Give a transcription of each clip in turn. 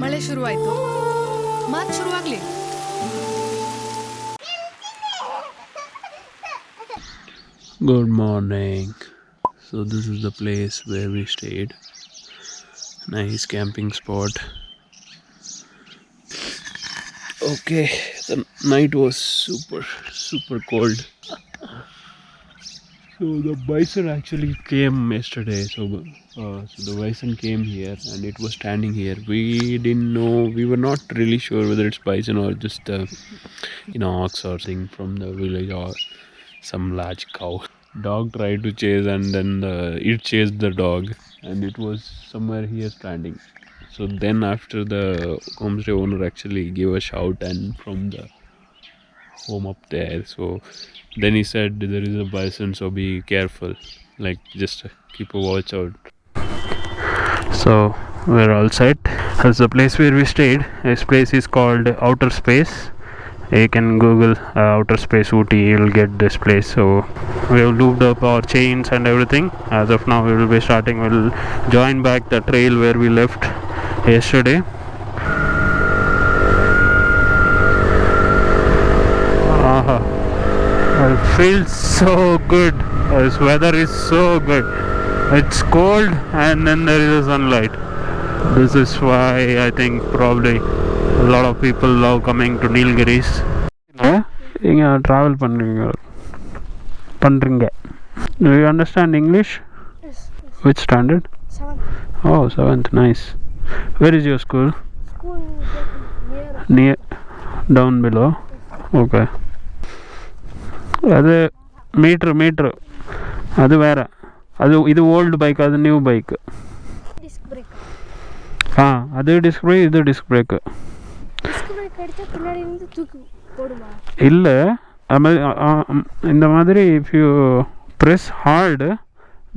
ಮಳೆ ಶುರುವಾಯಿತು. ಮಾತು ಶುರುವಾಗಲಿ. Good morning. So this is the place where we stayed. Nice camping spot. Okay, the night was super cold. So the bison actually came yesterday. So the bison came here and it was standing here. We didn't know. We were not really sure whether it's bison or just ox or something from the village or some large cow. Dog tried to chase and then it chased the dog and it was somewhere here standing. So then after the homestay owner actually gave a shout and from the home up there. So then he said there is a bison, so be careful. Like just keep a watch out. So we're all set. That's the place where we stayed. This place is called Outer Space. You can Google Outer Space Ooty, you'll get this place. So we have looped up our chains and everything. As of now we will be starting. We'll join back the trail where we left yesterday. It feels so good. This weather is so good. It's cold and then there is sunlight. This is why I think probably a lot of people love coming to Nilgiris. Inga travel பண்றீங்க. Do you understand English? Yes. Which standard? 7th. Oh, 7th. Nice. Where is your school? School Near down below. Okay. அது metre அது வேற. இது old bike, அது new bike. Disc brake. அது disc brake, இது disc brake. Disc brake அடிச்சா பின்னாடி இருந்து தூக்கி போடுமா? இல்ல, இந்த மாதிரி if you press hard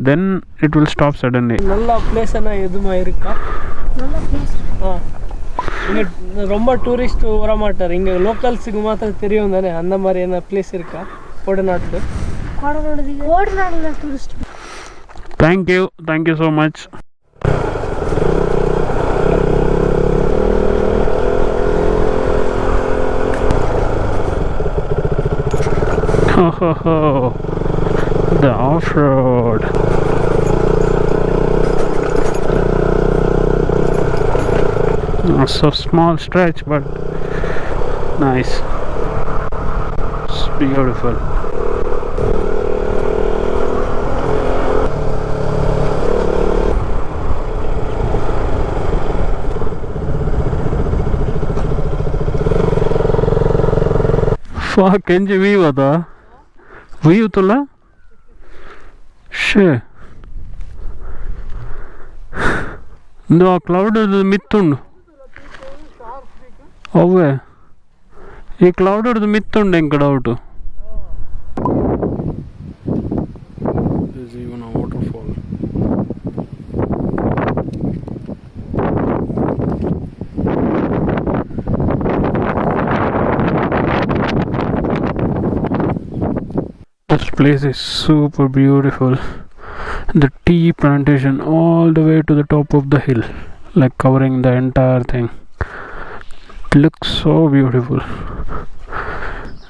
then it will stop suddenly. நல்ல பிளேஸ் என்ன எதுமா இருக்கா? நல்ல பிளேஸ். இங்க ரொம்ப டூரிஸ்ட் வர மாட்டார். இங்க லோக்கல்ஸுக்கு மாத்திரம் தெரியும் தானே. அந்த மாதிரி என்ன பிளேஸ் இருக்கா கோடநாடு? கோடநாடுல tourist. Thank you so much. Oh, the off-road. So small stretch but nice. It's beautiful. Fuck, enjoy view ada. View tula? Shit. No cloud ಮಿತ್ತುಂಡು. ಅವೇ ಈ ಕ್ಲೌಡ್ ಹಿಡಿದು ಮಿತ್ತುಂಡು ಎಂಕಡ out. even a waterfall. This place is super beautiful. The tea plantation all the way to the top of the hill, like covering the entire thing. It looks so beautiful.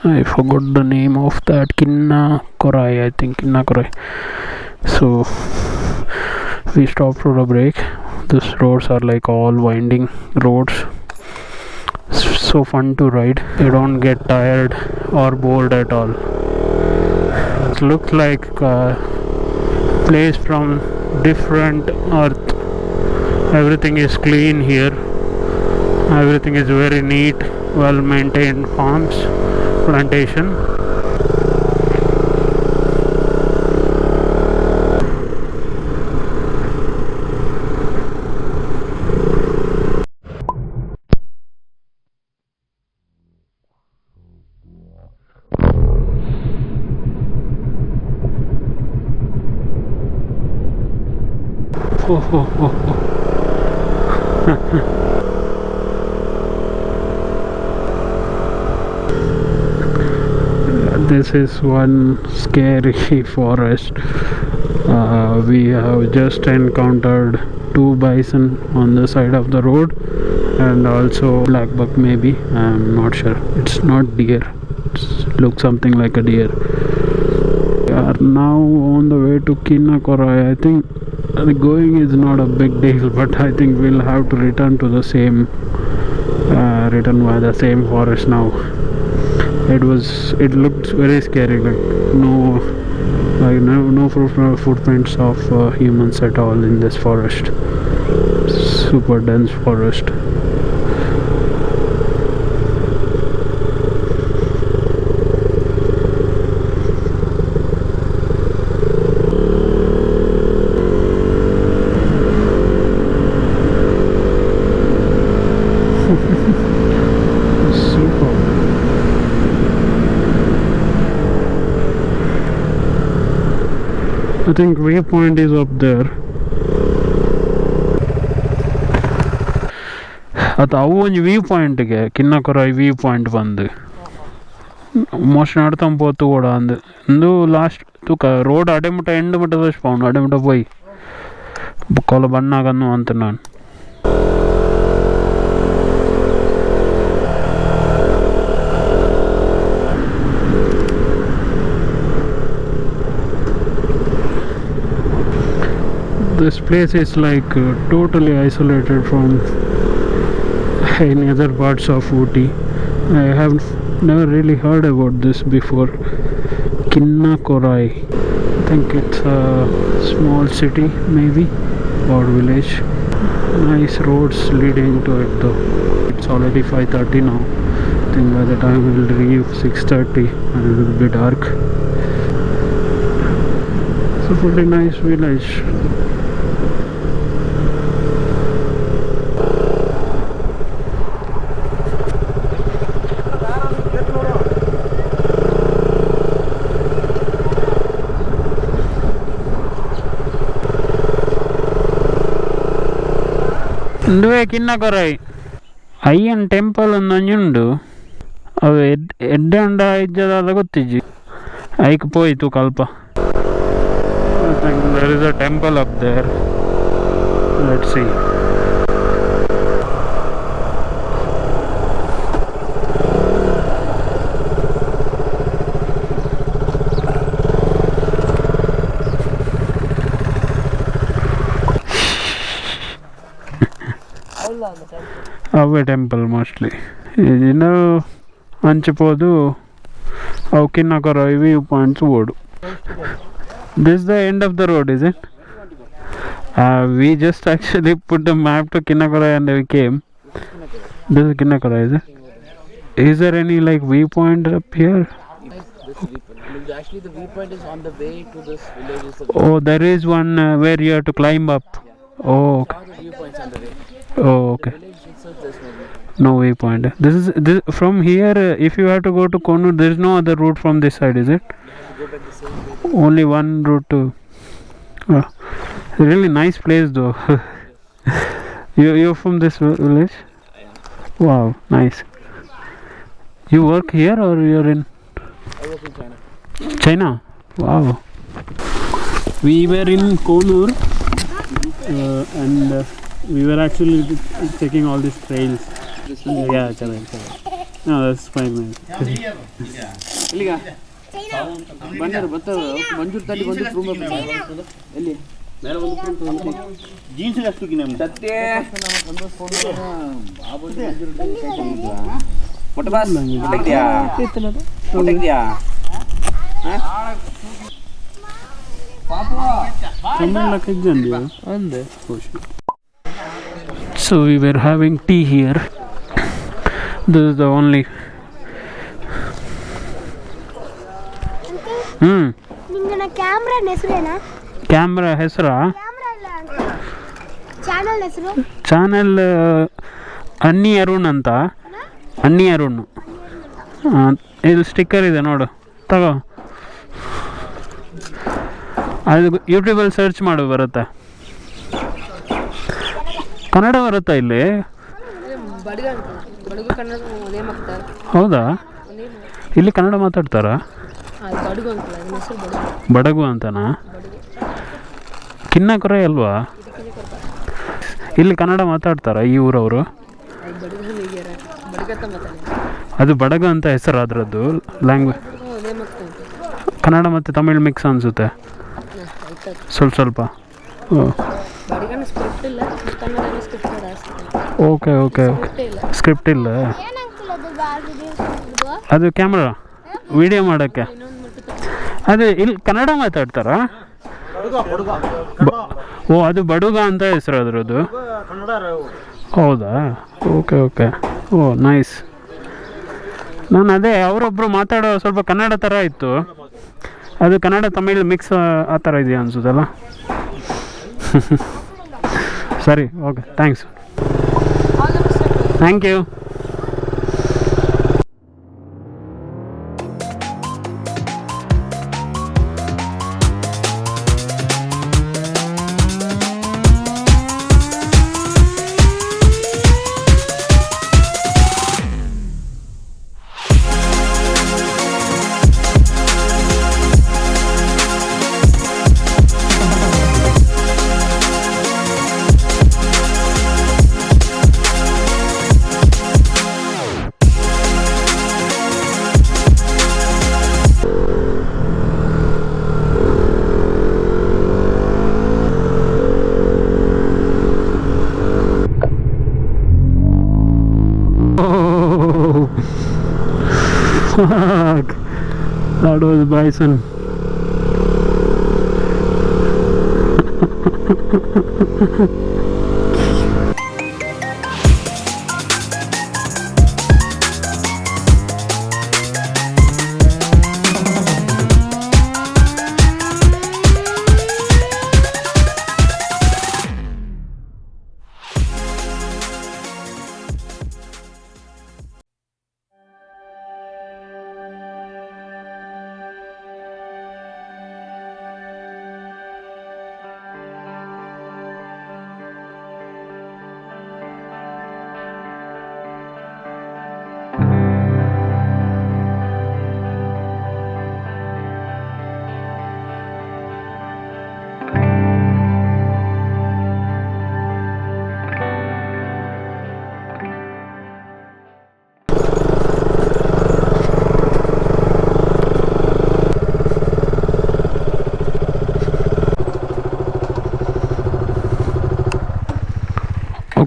I forgot the name of that. Kinnakorai, I think. Kinnakorai. So we stopped for a break. These roads are like all winding roads. So fun to ride. You don't get tired or bored at all. It looks like a place from different earth. Everything is clean here. Everything is very neat, well maintained farms, plantation. This is one scary forest we have just encountered 2 bison on the side of the road, and also black buck maybe. I'm not sure. It's not deer. It looks something like a deer. We are now on the way to Kinnakorai. I think the going is not a big deal, but I think we'll have to return to the same return by the same forest now. It looked very scary, like no footprints of humans at all in this forest. Super dense forest. I think waypoint is up there. ಅದು ಅವು ಒಂದು view ಪಾಯಿಂಟ್ಗೆ ಕಿನ್ನಕೊರಾಯಿ view point ಬಂದು most ನಡ್ತಾಂ పోతూ కూడా అందు ఇందు last తూక road అడేముట end ముట చూసిపోను అడేముట పోయి బుక్కల బన్నాగను అంటున్నాను. This place is like totally isolated from any other parts of Ooty. I have never really heard about this before. Kinnakorai. I think it's a small city maybe, or village. Nice roads leading to it though. It's already 5:30 now. I think by the time we'll leave 6:30 and it will be dark. It's a pretty nice village. నువ్వే కిన్నకొరాయి ಅಯ್ಯನ್ temple ಒಂದೊಂದುಂಡು ಅವು ಎಡ್ಡೆ ಉಂಡ ಇಜ್ಜದಾದ ಗೊತ್ತಿಜ್ಜಿ hike ಪೋಯ್ತು Kalpa. there is a temple up there. Let's see. Away temple mostly ಇನ್ನು ಹಂಚಿಬೋದು ಅವು ಕಿನ್ನಕೊರಾಯಿ view points ಓಡು. This is the end of the road, is it? We just actually put the map to Kinnakorai and we came. This is Kinnakorai, is it? Is there any like viewpoint up here? Actually, the viewpoint is on the way to this village. Oh, there is one where you have to climb up. Oh, okay. Now the viewpoint's on the way. Oh, okay. The village itself, there's no viewpoint. No waypoint. This from here. If you have to go to Conoor, there is no other route from this side, is it? You have to go back the same way. Only one route to. Really nice place though. You're from this village? I am. Wow, nice. You work here or you're in I work in China. China? Wow. We were in Conoor and we were actually checking all these trails. Yeah, correct. No, that's fine, man. ಎಲ್ಲಿಗ ಬಂದರು ಬರ್ತಾರೆ ಮಂಜೂರು ತಲ್ಲಿ ಬಂದು room ಎಲ್ಲಿ ಮೇಲೆ ಬಂದು jeans ಅಷ್ಟು ನಮ್ಮ ಸತ್ಯ ಮೊಟ್ಟ boss ತೆಗ್ದ್ಯಾ ತೆಗ್ದ್ಯಾ So we were having tea here. This is the only ನಿಂಗನ ಕ್ಯಾಮ್ರಾ ಹೆಸರೇನಾ? ಕ್ಯಾಮ್ರಾ ಹೆಸರಾ? ಕ್ಯಾಮ್ರಾ ಇಲ್ಲ ಚಾನಲ್ ಹೆಸರು? ಚಾನಲ್ AnnyArun ಅಂತ. AnnyArun. ಇದು ಸ್ಟಿಕ್ಕರ್ ಇದೆ ನೋಡು, ತಗೋ. ಅದು ಯೂಟ್ಯೂಬಲ್ಲಿ ಸರ್ಚ್ ಮಾಡು, ಬರುತ್ತೆ. ಕನ್ನಡ ಬರುತ್ತಾ ಇಲ್ಲಿ? ಹೌದಾ? ಇಲ್ಲಿ ಕನ್ನಡ ಮಾತಾಡ್ತಾರಾ? ಬಡಗು ಅಂತನಾ? ಕಿನ್ನಕೊರೈ ಅಲ್ವಾ? ಇಲ್ಲಿ ಕನ್ನಡ ಮಾತಾಡ್ತಾರಾ ಈ ಊರವರು? ಅದು ಬಡಗ ಅಂತ ಹೆಸರು ಅದರದ್ದು ಲ್ಯಾಂಗ್ವೇಜ್. ಕನ್ನಡ ಮತ್ತು ತಮಿಳ್ ಮಿಕ್ಸ್ ಅನಿಸುತ್ತೆ ಸ್ವಲ್ಪ. ಓಕೆ ಓಕೆ ಸ್ಕ್ರಿಪ್ಟ್ ಇಲ್ಲ. ಅದು ಕ್ಯಾಮ್ರಾ ವಿಡಿಯೋ ಮಾಡೋಕ್ಕೆ. ಅದು ಇಲ್ಲಿ ಕನ್ನಡ ಮಾತಾಡ್ತಾರಾ? ಓ ಅದು ಬಡುಗ ಅಂತ ಹೆಸರು ಅದರದ್ದು. ಹೌದಾ? Okay okay. Oh nice. ನಾನು ಅದೇ ಅವರೊಬ್ಬರು ಮಾತಾಡೋ ಸ್ವಲ್ಪ ಕನ್ನಡ ಥರ ಇತ್ತು. ಅದು ಕನ್ನಡ ತಮಿಳ್ ಮಿಕ್ಸ್ ಆ ಥರ ಇದೆಯಾ ಅನಿಸುತ್ತಲ್ಲ. ಸರಿ okay thanks. Thank you. Fuck. That was bison.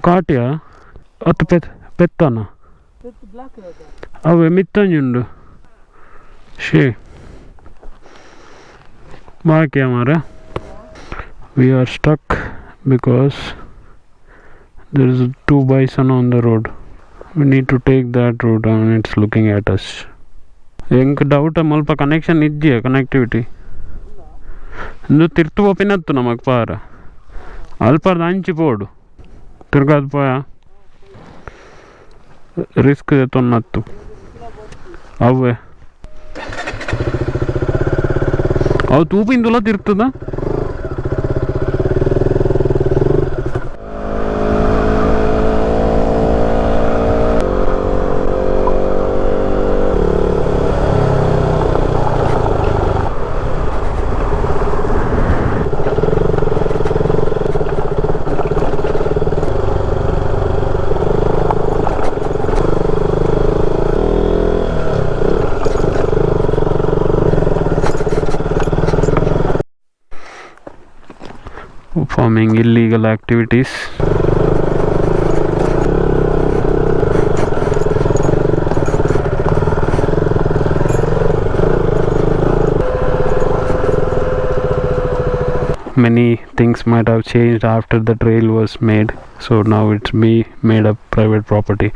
కాటియా అత్త పెత్తనా అవి మిత్తഞ്ഞുണ്ട് షే బాకీ हमारा we are stuck because there is 2 bison on the road. We need to take that road and it's looking at us. ಎಂಕ್ ಡೌಟ್ ಮಲ್ಪ ಕನೆಕ್ಷನ್ ಇದೆಯಾ connectivity ಇಂದು ತಿರ್ತು ಒಪ್ಪಿನತ್ತು ನಮಗೆ ಪಾರ ಅಲ್ಪರ್ದು ಹಂಚಿ ಪೋಡು ತಿರ್ಗಾದ ಪೋಯ ರಿಸ್ಕ್ ತೊನ್ನತ್ತು ಅವೇ ಅವು ತೂಪಿಂದುಲ ತಿರ್ತದ performing illegal activities. Many things might have changed after the trail was made, so now it's made a private property.